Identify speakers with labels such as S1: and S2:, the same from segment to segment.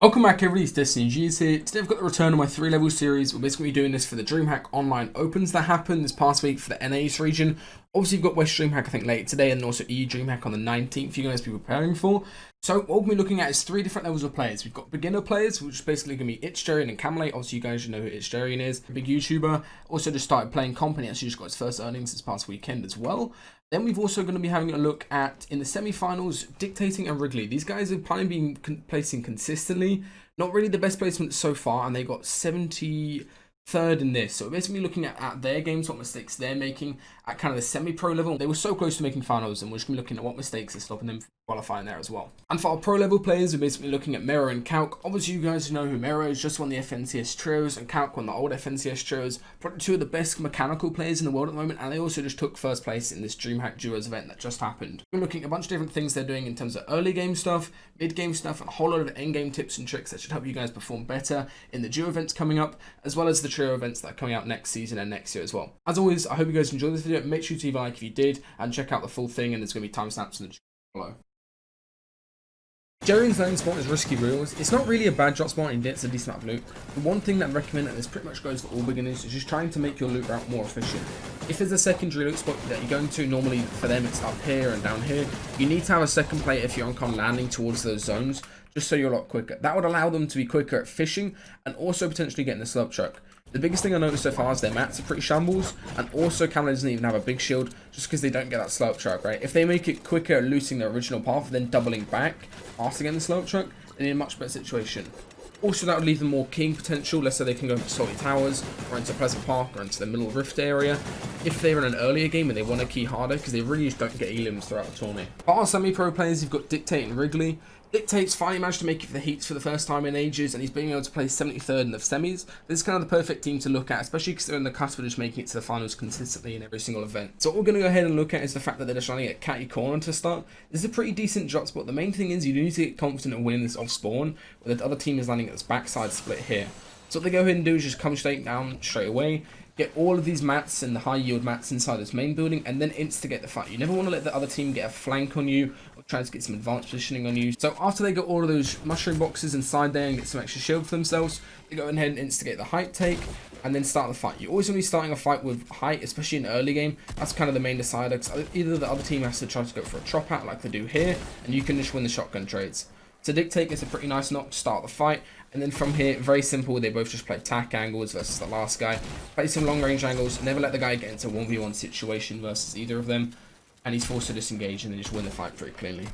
S1: Welcome back everybody, it's DestinysJesus here. Today I've got the return of my 3-level series. We're basically doing this for the DreamHack Online Opens that happened this past week for the NAS region. Obviously you've got West DreamHack I think later today, and also EU DreamHack on the 19th you're going to be preparing for. So what we'll be looking at is 3 different levels of players. We've got beginner players, which is basically going to be ItsJerian and Camelate. Obviously you guys should know who ItsJerian is, a big YouTuber. Also just started playing company, actually just got his first earnings this past weekend as well. Then we've also going to be having a look at, in the semi-finals, Dictating and Wrigley. These guys have probably been placing consistently. Not really the best placement so far, and they got 73rd in this. So we're basically looking at their games, what mistakes they're making at kind of the semi-pro level. They were so close to making finals, and we're just going to be looking at what mistakes are stopping them from qualifying there as well. And for our pro level players, we're basically looking at Mero and Calc. Obviously, you guys know who Mero is, just won the FNCS Trios, and Calc won the old FNCS Trios. Probably 2 of the best mechanical players in the world at the moment, and they also just took first place in this DreamHack Duos event that just happened. We're looking at a bunch of different things they're doing in terms of early game stuff, mid game stuff, and a whole lot of end game tips and tricks that should help you guys perform better in the duo events coming up, as well as the trio events that are coming out next season and next year as well. As always, I hope you guys enjoyed this video. Make sure to leave a like if you did, and check out the full thing, and there's going to be timestamps in the description below. Jerian's landing spot is risky reels. It's not really a bad drop spot and gets a decent amount of loot. The one thing that I recommend, and this pretty much goes for all beginners, is just trying to make your loot route more efficient. If there's a secondary loot spot that you're going to, normally for them it's up here and down here, you need to have a second player if you're on landing towards those zones, just so you're a lot quicker. That would allow them to be quicker at fishing and also potentially getting the slurp truck. The biggest thing I noticed so far is their mats are pretty shambles, and also Camelot doesn't even have a big shield just because they don't get that slurp truck, right? If they make it quicker at looting their original path and then doubling back after getting the slurp truck, they're in a much better situation. Also, that would leave them more king potential. Let's say they can go into Salty Towers, or into Pleasant Park, or into the Middle Rift area. If they're in an earlier game and they want to key harder, because they really just don't get elims throughout the tournament. For our semi-pro players, you've got Dictate and Wrigley. Dictate's finally managed to make it for the heats for the first time in ages, and he's being able to play 73rd in the semis. This is kind of the perfect team to look at, especially because they're in the cusp of just making it to the finals consistently in every single event. So what we're going to go ahead and look at is the fact that they're just running at Catty Corner to start. This is a pretty decent drop spot. The main thing is you need to get confident in winning this off spawn, where the other team is landing at this backside split here. So what they go ahead and do is just come straight down straight away, get all of these mats and the high yield mats inside this main building, and then instigate the fight. You never want to let the other team get a flank on you or try to get some advanced positioning on you. So after they get all of those mushroom boxes inside there and get some extra shield for themselves, they go ahead and instigate the height take and then start the fight. You always want to be starting a fight with height, especially in the early game. That's kind of the main decider, because either the other team has to try to go for a chop out like they do here, and you can just win the shotgun trades. So Dictate gets a pretty nice knock to start the fight, and then from here, very simple, they both just play tack angles versus the last guy. Play some long range angles, never let the guy get into a 1v1 situation versus either of them, and he's forced to disengage and then just win the fight pretty cleanly.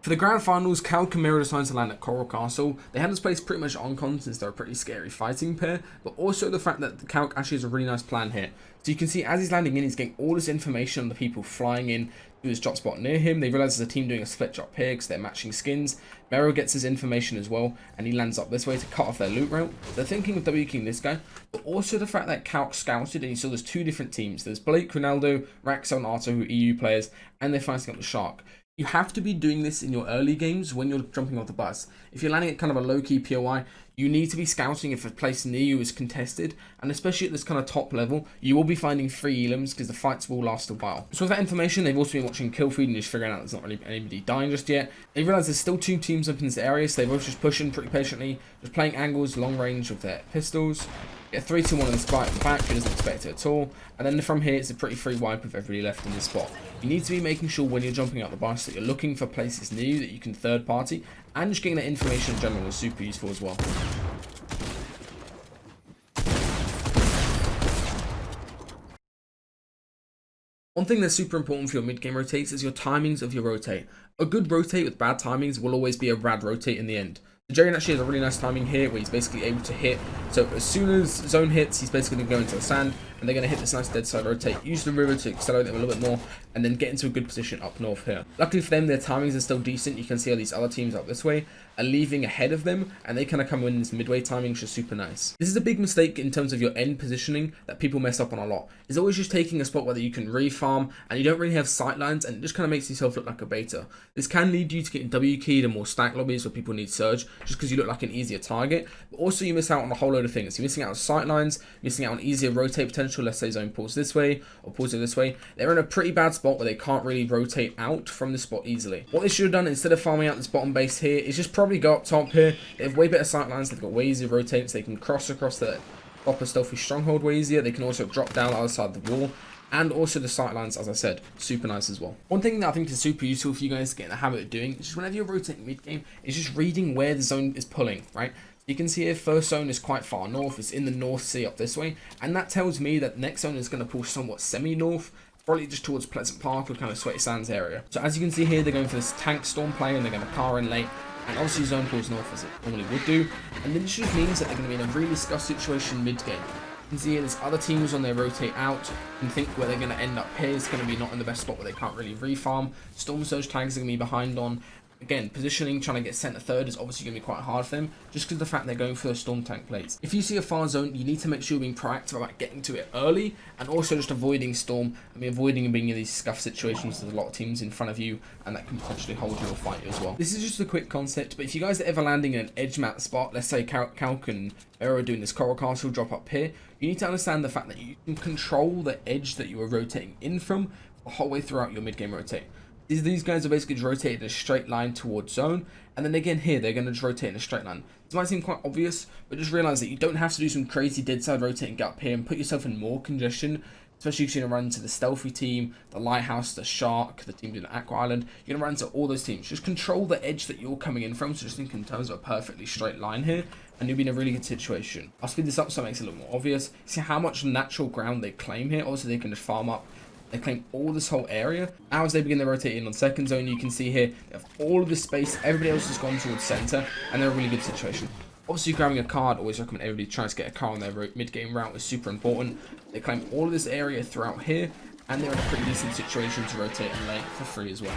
S1: For the grand finals, Cal and Mero decided to land at Coral Castle. They had this place pretty much on con since they're a pretty scary fighting pair, but also the fact that Cal actually has a really nice plan here. So you can see as he's landing in, he's getting all this information on the people flying in to his drop spot near him. They realize there's a team doing a split drop here because they're matching skins. Mero gets his information as well, and he lands up this way to cut off their loot route. They're thinking of W-king this guy, but also the fact that Calc scouted and he saw there's 2 different teams. There's Blake, Ronaldo, Raxel, and Arto, who are EU players, and they're fighting up the Shark. You have to be doing this in your early games when you're jumping off the bus. If you're landing at kind of a low-key POI, you need to be scouting if a place near you is contested, and especially at this kind of top level, you will be finding free elims because the fights will last a while. So with that information, they've also been watching kill feed and just figuring out there's not really anybody dying just yet. They realize there's still 2 teams up in this area, so they're both just pushing pretty patiently, just playing angles, long range with their pistols. Get 3-2-1 in the spot at the back, who doesn't expect it at all. And then from here, it's a pretty free wipe with everybody left in this spot. You need to be making sure when you're jumping out the bus that you're looking for places near you that you can third party, and just getting that information in general is super useful as well. One thing that's super important for your mid-game rotates is your timings of your rotate. A good rotate with bad timings will always be a bad rotate in the end. Jerian actually has a really nice timing here where he's basically able to hit. So as soon as zone hits, he's basically going to go into the sand, and they're going to hit this nice dead side rotate, use the river to accelerate them a little bit more, and then get into a good position up north here. Luckily for them, their timings are still decent. You can see all these other teams up this way are leaving ahead of them, and they kind of come in this midway timing, which is super nice. This is a big mistake in terms of your end positioning that people mess up on a lot. It's always just taking a spot where you can re-farm, and you don't really have sight lines, and it just kind of makes yourself look like a beta. This can lead you to getting W-keyed and more stack lobbies where people need surge, just because you look like an easier target, but also you miss out on a whole load of things. You're missing out on sight lines, missing out on easier rotate potential potential. Let's say zone pulls this way or pulls it this way. They're in a pretty bad spot where they can't really rotate out from the spot easily. What they should have done instead of farming out this bottom base here is just probably go up top here. They have way better sight lines. They've got way easier rotates. They can cross across the proper stealthy stronghold way easier. They can also drop down the other side of the wall. And also the sightlines, as I said, super nice as well. One thing that I think is super useful for you guys to get in the habit of doing is just whenever you're rotating mid game, is just reading where the zone is pulling, right? So you can see here, first zone is quite far north. It's in the North Sea up this way. And that tells me that the next zone is going to pull somewhat semi-north, probably just towards Pleasant Park or kind of Sweaty Sands area. So as you can see here, they're going for this tank storm play and they're going to car in late. And obviously zone pulls north as it normally would do. And then this just means that they're going to be in a really scuff situation mid game. You can see here there's other teams on their rotate out and think where they're going to end up here is going to be not in the best spot where they can't really refarm. Storm Surge tags are going to be behind on. Again, positioning, trying to get center third is obviously going to be quite hard for them, just because of the fact they're going for those storm tank plates. If you see a far zone, you need to make sure you're being proactive about getting to it early, and also just avoiding storm. I mean, avoiding being in these scuff situations. There's a lot of teams in front of you, and that can potentially hold you or fight you as well. This is just a quick concept, but if you guys are ever landing in an edge map spot, let's say Calc and Arrow doing this Coral Castle drop up here, you need to understand the fact that you can control the edge that you are rotating in from the whole way throughout your mid-game rotate. These guys are basically just rotating in a straight line towards zone, and then again here they're going to just rotate in a straight line. This might seem quite obvious, but just realize that you don't have to do some crazy dead side rotating up here and put yourself in more congestion, especially if you're going to run into the stealthy team, the lighthouse, the shark, the team doing the Aqua Island. You're going to run into all those teams. Just control the edge that you're coming in from, so just think in terms of a perfectly straight line here, and you'll be in a really good situation. I'll speed this up so it makes it a little more obvious. See how much natural ground they claim here. Also, they can just farm up. They claim all this whole area. Now as they begin to rotate in on second zone, you can see here they have all of this space. Everybody else has gone towards center, and they're in a really good situation. Obviously, grabbing a card, always recommend everybody tries to get a card on their mid-game route is super important. They claim all of this area throughout here, and they're in a pretty decent situation to rotate in late for free as well.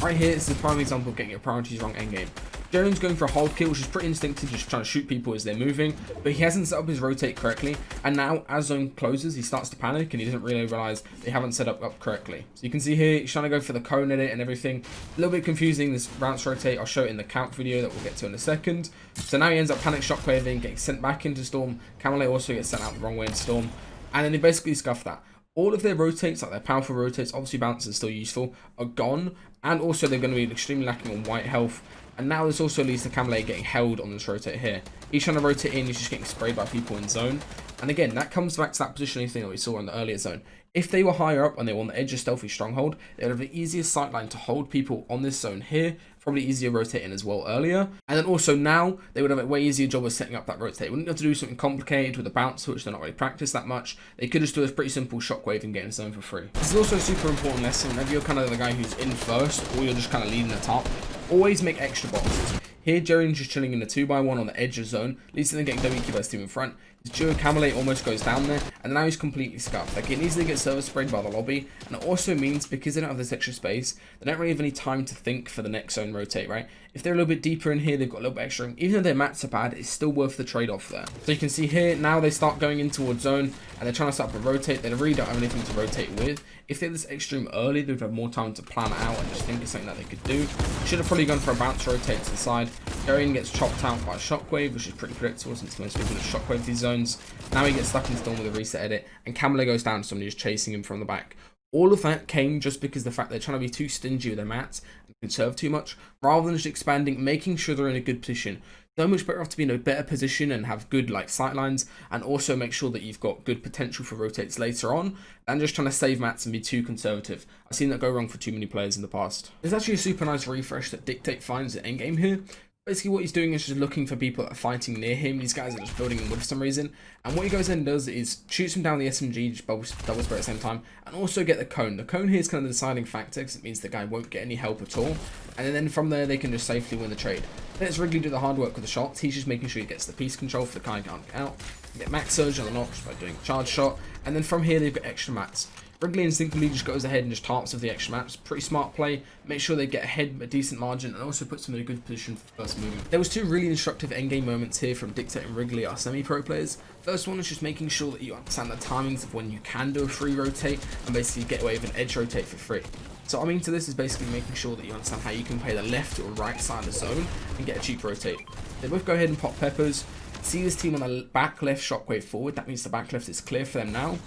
S1: Right here is the prime example of getting your priorities wrong endgame. Jerian's going for a hold kill, which is pretty instinctive, just trying to shoot people as they're moving, but he hasn't set up his rotate correctly, and now as zone closes, he starts to panic, and he doesn't really realize they haven't set up correctly. So you can see here, he's trying to go for the cone edit and everything. A little bit confusing, this bounce rotate. I'll show it in the count video that we'll get to in a second. So now he ends up panic shockwaving, getting sent back into Storm. Camelot also gets sent out the wrong way in Storm, and then they basically scuff that. All of their rotates, like their powerful rotates, obviously bounce is still useful, are gone, and also they're going to be extremely lacking on white health. And now this also leads to Camelot getting held on this rotate here. He's trying to rotate in, he's just getting sprayed by people in zone. And again, that comes back to that positioning thing that we saw in the earlier zone. If they were higher up and they were on the edge of Stealthy Stronghold, they would have the easiest sightline to hold people on this zone here. Probably easier rotating as well earlier. And then also now, they would have a way easier job of setting up that rotate. They wouldn't have to do something complicated with a bounce, which they're not really practiced that much. They could just do a pretty simple shockwave and get in zone for free. This is also a super important lesson. Whenever you're kind of the guy who's in first, or you're just kind of leading the top, always make extra boxes. Here, Jerian's just chilling in the 2x1 on the edge of zone, leads to them getting WQ by his team in front. His duo Camelot almost goes down there, and now he's completely scuffed. Like, it easily gets service sprayed by the lobby, and it also means because they don't have this extra space, they don't really have any time to think for the next zone rotate, right? If they're a little bit deeper in here, they've got a little bit extra room. Even though their mats are bad, it's still worth the trade-off there. So you can see here, now they start going in towards zone, and they're trying to set up a rotate. They really don't have anything to rotate with. If they had this extra room early, they would have more time to plan it out and just think of something that they could do. Should have probably gone for a bounce rotate to the side. Jerian gets chopped out by a shockwave, which is pretty predictable since most people just shockwave these zones. Now he gets stuck in Storm with a reset edit, and Camelot goes down to somebody who's chasing him from the back. All of that came just because the fact they're trying to be too stingy with their mats and conserve too much, rather than just expanding, making sure they're in a good position. So much better off to be in a better position and have good like sightlines, and also make sure that you've got good potential for rotates later on, than just trying to save mats and be too conservative. I've seen that go wrong for too many players in the past. There's actually a super nice refresh that Dictate finds at endgame here. Basically what he's doing is just looking for people that are fighting near him. These guys are just building him with for some reason. And what he goes in and does is shoots him down the SMG, just double spray at the same time, and also get the cone. The cone here is kind of the deciding factor because it means the guy won't get any help at all. And then from there, they can just safely win the trade. Then it's Wrigley do the hard work with the shots. He's just making sure he gets the piece control for the guy can't get out. Get max surge on the knock by doing charge shot. And then from here, they've got extra mats. Wrigley instinctively just goes ahead and just tarps with the extra mats. Pretty smart play. Make sure they get ahead a decent margin and also puts them in a good position for first movement. There was two really instructive endgame moments here from Dictate and Wrigley, our semi-pro players. First one is just making sure that you understand the timings of when you can do a free rotate and basically get away with an edge rotate for free. So what I mean to this is basically making sure that you understand how you can play the left or right side of the zone and get a cheap rotate. They both go ahead and pop peppers. See this team on the back left shockwave forward. That means the back left is clear for them now.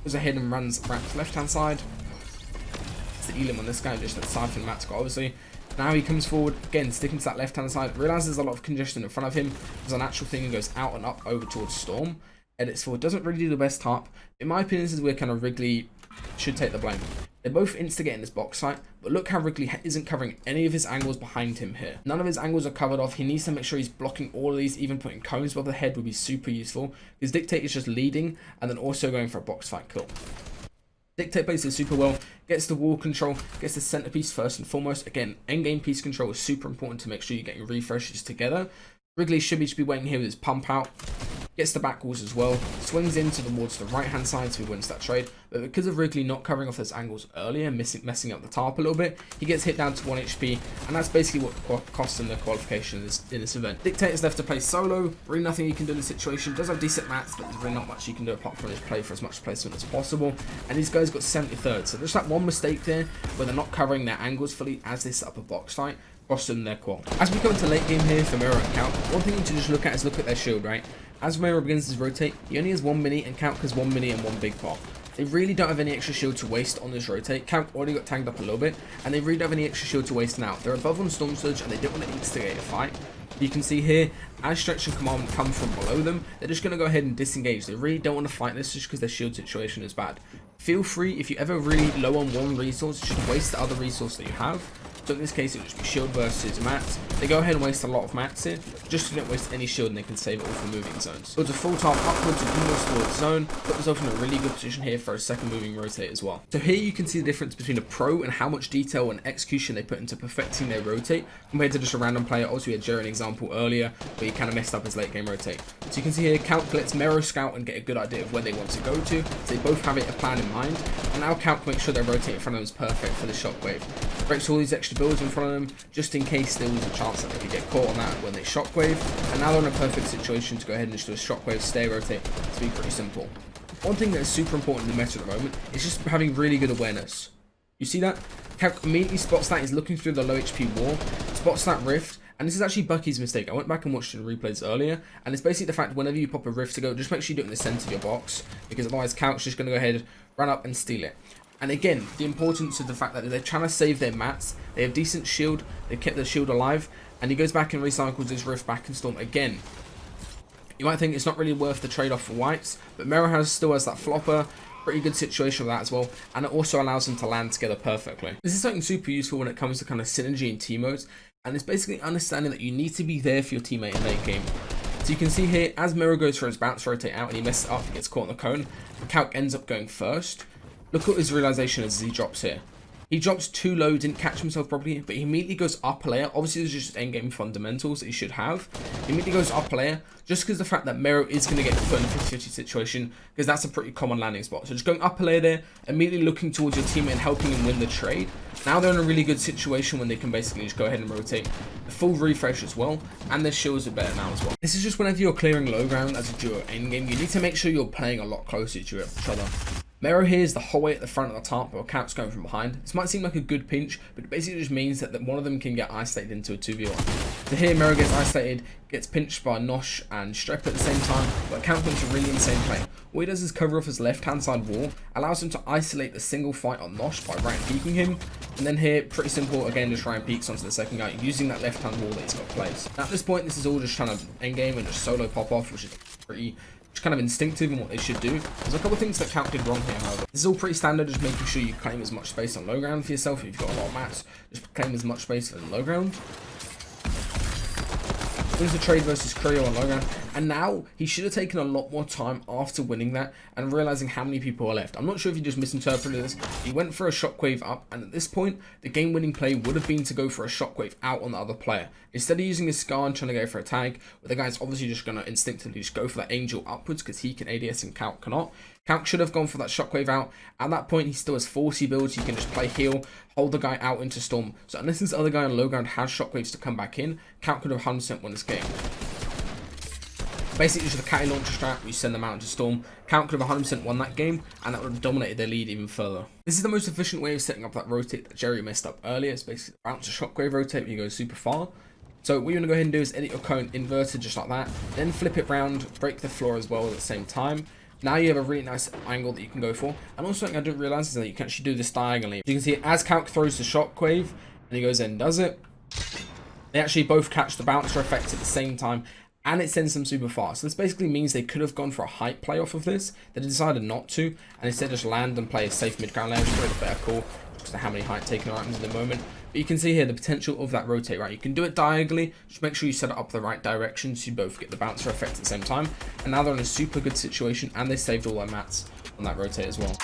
S1: Goes ahead and runs ramps left hand side. It's the Elim on this guy, just at siphon Matt, obviously. Now he comes forward, again, sticking to that left-hand side, realizes there's a lot of congestion in front of him, does a natural thing and goes out and up over towards Storm. Edits forward, doesn't really do the best top. In my opinion, this is where kind of Wrigley should take the blame. They're both instigating this box fight, but look how Wrigley isn't covering any of his angles behind him here. None of his angles are covered off. He needs to make sure he's blocking all of these, even putting cones above the head would be super useful. His Dictate is just leading and then also going for a box fight kill. Dictate plays it super well, gets the wall control, gets the centerpiece first and foremost. Again, endgame piece control is super important to make sure you're getting refreshes together. Wrigley should be waiting here with his pump out. Gets the back walls as well, swings into towards the right hand side so he wins that trade, but because of Wrigley not covering off those angles earlier, messing up the tarp a little bit, he gets hit down to 1 HP, and that's basically what cost him the qualification in this event. Dictate is left to play solo, really nothing he can do in the situation, does have decent mats, but there's really not much he can do apart from just play for as much placement as possible, and these guys got 73rd, so there's that one mistake there where they're not covering their angles fully as they set up a box fight, cost them their qual. As we come into late game here for Mero and Count, one thing to just look at is look at their shield, right? As Mero begins his rotate, he only has 1 mini and Count has 1 mini and 1 big pop. They really don't have any extra shield to waste on this rotate. Count already got tagged up a little bit, and they really don't have any extra shield to waste now. They're above on Storm Surge, and they don't want to instigate a fight. You can see here, as Stretch and Command come from below them, they're just going to go ahead and disengage. They really don't want to fight this just because their shield situation is bad. Feel free, if you're ever really low on one resource, just waste the other resource that you have. So in this case, it would just be shield versus mats. They go ahead and waste a lot of mats here, just so they don't waste any shield and they can save it all for moving zones. So it's a full tarp upwards and inwards towards zone, put themselves in a really good position here for a second moving rotate as well. So here you can see the difference between a pro and how much detail and execution they put into perfecting their rotate, compared to just a random player. Also, we had Jerian example earlier, where he kind of messed up his late game rotate. So you can see here, Count lets Mero scout and get a good idea of where they want to go to, so they both have a plan in mind, and now Count can make sure their rotate in front of them is perfect for the shockwave. Breaks all these extra builds in front of them, just in case there was a chance that they could get caught on that when they shockwave, and now they're in a perfect situation to go ahead and just do a shockwave, stay, rotate. It's be pretty simple. One thing that is super important in the meta at the moment is just having really good awareness. You see that? Count immediately spots that, he's looking through the low HP wall, spots that rift, and this is actually Bucky's mistake. I went back and watched the replays earlier, and it's basically the fact whenever you pop a rift to go, just make sure you do it in the center of your box, because otherwise Count's just going to go ahead, run up and steal it. And again, the importance of the fact that they're trying to save their mats, they have decent shield, they kept their shield alive, and he goes back and recycles his rift back in Storm again. You might think it's not really worth the trade-off for whites, but Mero still has that flopper, pretty good situation with that as well, and it also allows them to land together perfectly. This is something super useful when it comes to kind of synergy in team modes, and it's basically understanding that you need to be there for your teammate in late game. So you can see here, as Mero goes for his bounce rotate out and he messes it up, he gets caught on the cone, and Calc ends up going first. Look at his realization as he drops here. He drops too low, didn't catch himself properly, but he immediately goes up a layer. Obviously, there's just endgame fundamentals that he should have. He immediately goes up a layer, just because the fact that Mero is going to get put in a 50-50 situation, because that's a pretty common landing spot. So just going up a layer there, immediately looking towards your teammate and helping him win the trade. Now they're in a really good situation when they can basically just go ahead and rotate the full refresh as well, and their shields are better now as well. This is just whenever you're clearing low ground as a duo endgame, you need to make sure you're playing a lot closer to each other. Mero here is the whole way at the front of the top, while Count's going from behind. This might seem like a good pinch, but it basically just means that one of them can get isolated into a 2v1. So here Mero gets isolated, gets pinched by Nosh and Strep at the same time, but Count makes a really insane play. All he does is cover off his left hand side wall, allows him to isolate the single fight on Nosh by right peeking him, and then here, pretty simple, again just Ryan peeks onto the second guy using that left hand wall that he's got placed. Now at this point, this is all just trying to endgame and just solo pop off, which is pretty kind of instinctive in what they should do. There's a couple of things that Count did wrong here, however. This is all pretty standard, just making sure you claim as much space on low ground for yourself. If you've got a lot of mats, just claim as much space for the low ground. Wins the trade versus Creo on low ground, and now he should have taken a lot more time after winning that and realizing how many people are left. I'm not sure if he just misinterpreted this. He went for a shockwave up, and at this point the game winning play would have been to go for a shockwave out on the other player instead of using his scar and trying to go for a tag, where the guy's obviously just going to instinctively just go for that angel upwards because he can ADS and Count cannot. Count should have gone for that shockwave out. At that point, he still has 40 builds. He can just play heal, hold the guy out into Storm. So unless this other guy on low ground has shockwaves to come back in, Count could have 100% won this game. Basically, just the Catty Launcher strat, where you send them out into Storm. Count could have 100% won that game, and that would have dominated their lead even further. This is the most efficient way of setting up that rotate that Jerry messed up earlier. It's basically the bounce to shockwave rotate where you go super far. So what you want to go ahead and do is edit your cone inverted just like that, then flip it round, break the floor as well at the same time. Now you have a really nice angle that you can go for. And also something I didn't realize is that you can actually do this diagonally. You can see as Calc throws the shockwave and he goes in and does it, they actually both catch the bouncer effect at the same time, and it sends them super fast. So this basically means they could have gone for a height play off of this. They decided not to, and instead just land and play a safe mid-ground layer, which is probably the better call, because of how many height taking items in the moment. But you can see here the potential of that rotate, right? You can do it diagonally, just make sure you set it up the right direction so you both get the bouncer effect at the same time. And now they're in a super good situation, and they saved all their mats on that rotate as well.